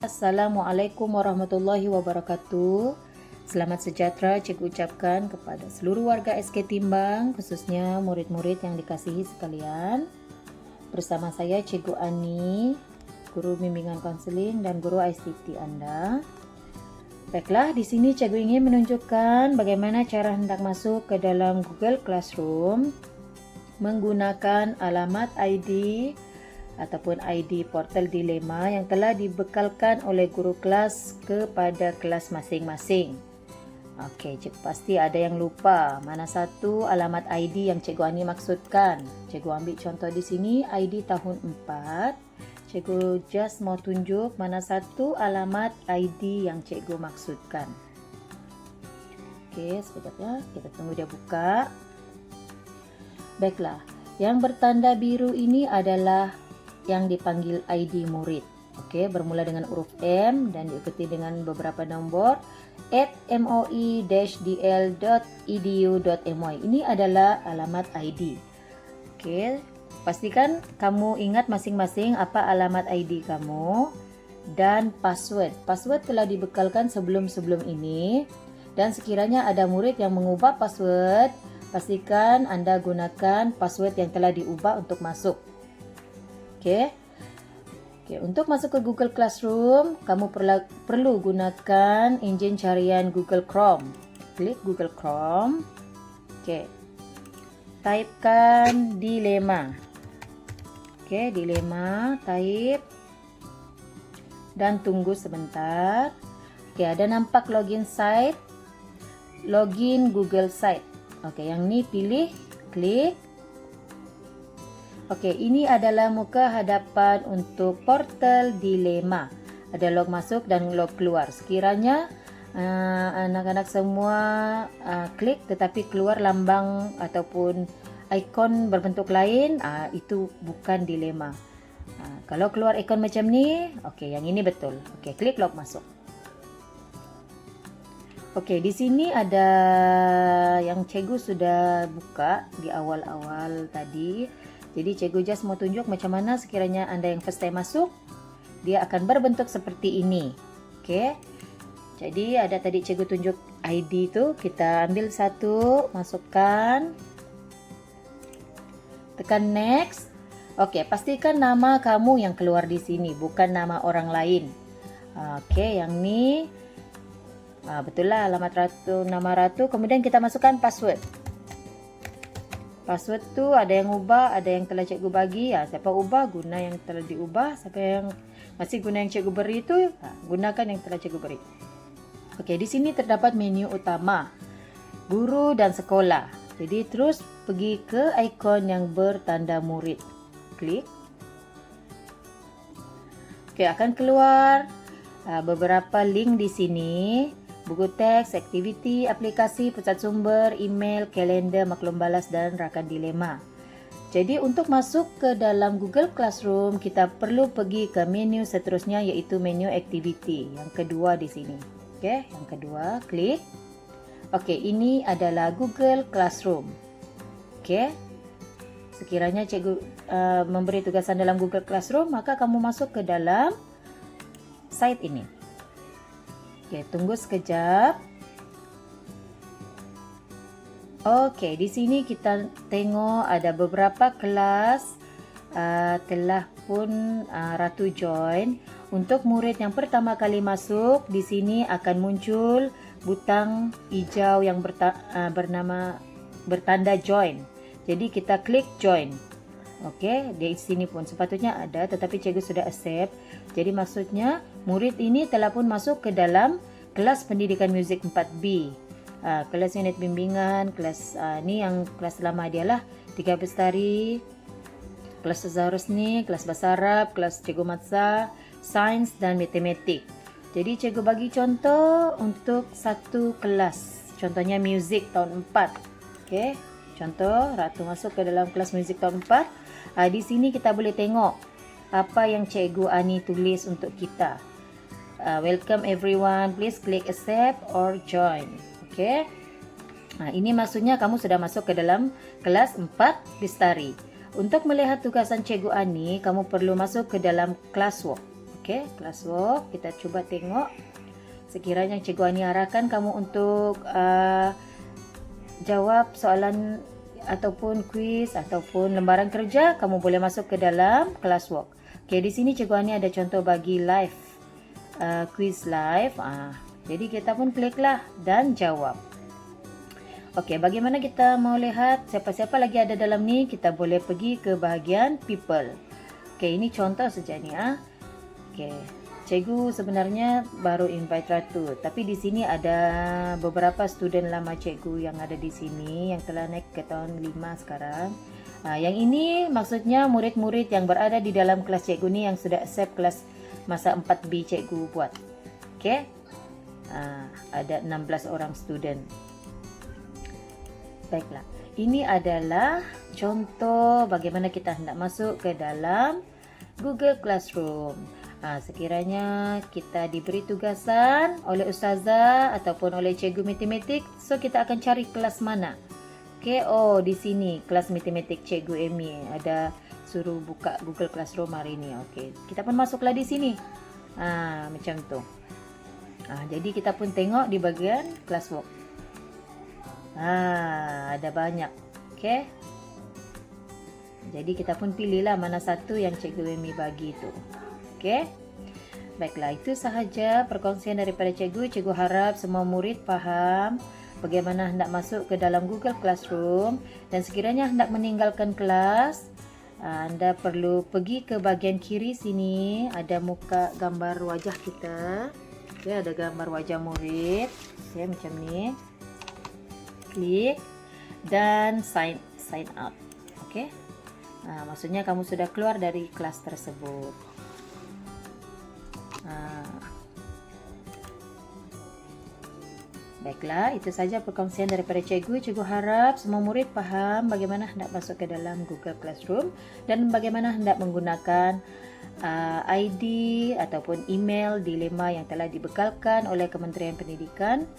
Assalamualaikum warahmatullahi wabarakatuh. Selamat sejahtera Cikgu ucapkan kepada seluruh warga SK Timbang, khususnya murid-murid yang dikasihi sekalian. Bersama saya Cikgu Ani, guru bimbingan konseling dan guru ICT Anda. Baiklah, di sini Cikgu ingin menunjukkan bagaimana cara hendak masuk ke dalam Google Classroom menggunakan alamat ID ataupun ID portal dilema yang telah dibekalkan oleh guru kelas kepada kelas masing-masing. Okey, cikgu pasti ada yang lupa mana satu alamat ID yang Cikgu Ani maksudkan. Cikgu ambil contoh di sini ID tahun 4. Cikgu just mau tunjuk mana satu alamat ID yang Cikgu maksudkan. Okey, sekejap ya. Kita tunggu dia buka. Baiklah, yang bertanda biru ini adalah yang dipanggil ID murid. Okey, bermula dengan huruf M dan diikuti dengan beberapa nombor @moi-dl.edu.my. Ini adalah alamat ID. Okey, pastikan kamu ingat masing-masing apa alamat ID kamu dan password. Password telah dibekalkan sebelum-sebelum ini dan sekiranya ada murid yang mengubah password, pastikan Anda gunakan password yang telah diubah untuk masuk. Okey, untuk masuk ke Google Classroom, kamu perlu gunakan enjin carian Google Chrome. Klik Google Chrome. Okey, typekan dilema. Okey, dilema, type dan tunggu sebentar. Okey, ada nampak login site, login Google site. Okey, yang ni pilih, klik. Okey, ini adalah muka hadapan untuk portal dilema. Ada log masuk dan log keluar. Sekiranya anak-anak semua klik tetapi keluar lambang ataupun ikon berbentuk lain, itu bukan dilema. Kalau keluar ikon macam ni, okey, yang ini betul. Okey, klik log masuk. Okey, di sini ada yang cikgu sudah buka di awal-awal tadi. Jadi cikgu just mau tunjuk macam mana sekiranya Anda yang first time masuk, dia akan berbentuk seperti ini. Okey. Jadi ada tadi cikgu tunjuk ID tu, kita ambil satu, masukkan. Tekan next. Okey, pastikan nama kamu yang keluar di sini, bukan nama orang lain. Okey, yang ni betul lah alamat Ratu, nama Ratu. Kemudian kita masukkan password. Password tu ada yang ubah, ada yang telah cikgu bagi. Siapa ubah, guna yang telah diubah. Siapa yang masih guna yang cikgu beri tu, gunakan yang telah cikgu beri. Okey, di sini terdapat menu utama, guru dan sekolah. Jadi terus pergi ke ikon yang bertanda murid. Klik. Okey, akan keluar beberapa link di sini. Buku teks, aktiviti, aplikasi, pusat sumber, email, kalender, maklum balas dan rakan dilema. Jadi untuk masuk ke dalam Google Classroom, kita perlu pergi ke menu seterusnya iaitu menu aktiviti. Yang kedua di sini. Okey, yang kedua, klik. Okey, ini adalah Google Classroom. Okey. Sekiranya cikgu memberi tugasan dalam Google Classroom, maka kamu masuk ke dalam site ini. Okey, tunggu sekejap. Okey, di sini kita tengok ada beberapa kelas telah pun Ratu join. Untuk murid yang pertama kali masuk, di sini akan muncul butang hijau yang bernama bertanda join. Jadi kita klik join. Okey, di sini pun sepatutnya ada tetapi cikgu sudah accept. Jadi maksudnya murid ini telah pun masuk ke dalam kelas pendidikan muzik 4B. Kelas unit bimbingan, kelas ni yang kelas lama dia lah. 3 bestari, kelas Tazarus ni, kelas bahasa Arab, kelas cikgu matsa, sains dan matematik. Jadi cikgu bagi contoh untuk satu kelas. Contohnya muzik tahun 4. Okey, contoh Ratu masuk ke dalam kelas muzik tahun 4. Di sini kita boleh tengok apa yang Cikgu Ani tulis untuk kita. Welcome everyone, please click accept or join. Okey. Ini maksudnya kamu sudah masuk ke dalam kelas 4 Bestari. Untuk melihat tugasan Cikgu Ani, kamu perlu masuk ke dalam classwork. Okey, classwork kita cuba tengok. Sekiranya Cikgu Ani arahkan kamu untuk jawab soalan ataupun kuis ataupun lembaran kerja, kamu boleh masuk ke dalam classwork. Okey, di sini Cikgu Ani ada contoh bagi live, kuis live. Jadi kita pun kliklah dan jawab. Okey, bagaimana kita mau lihat siapa-siapa lagi ada dalam ni? Kita boleh pergi ke bahagian people. Okey, ini contoh saja ni. Okey, Cikgu sebenarnya baru invite Ratu, tapi di sini ada beberapa student lama Cikgu yang ada di sini yang telah naik ke tahun 5 sekarang. Yang ini maksudnya murid-murid yang berada di dalam kelas Cikgu ni yang sudah accept kelas masa 4B Cikgu buat. Okey. Ada 16 orang student. Baiklah. Ini adalah contoh bagaimana kita hendak masuk ke dalam Google Classroom. Sekiranya kita diberi tugasan oleh ustazah ataupun oleh cikgu matematik, so kita akan cari kelas mana. Okey, di sini kelas matematik Cikgu Amy ada suruh buka Google Classroom hari ini. Okey, kita pun masuklah di sini. Macam tu. Jadi kita pun tengok di bahagian classwork. Ada banyak. Okey. Jadi kita pun pilihlah mana satu yang Cikgu Amy bagi tu. Okey. Baiklah, itu sahaja perkongsian daripada Cikgu. Cikgu harap semua murid faham bagaimana hendak masuk ke dalam Google Classroom, dan sekiranya hendak meninggalkan kelas, anda perlu pergi ke bahagian kiri sini, ada muka gambar wajah kita. Okey, ada gambar wajah murid. Okey, macam ni. Klik dan sign out. Okey. Maksudnya kamu sudah keluar dari kelas tersebut. Baiklah, itu saja perkongsian daripada Cikgu. Cikgu harap semua murid faham bagaimana hendak masuk ke dalam Google Classroom dan bagaimana hendak menggunakan ID ataupun email dilema yang telah dibekalkan oleh Kementerian Pendidikan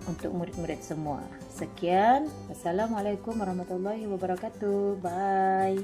untuk murid-murid semua. Sekian. Assalamualaikum warahmatullahi wabarakatuh. Bye.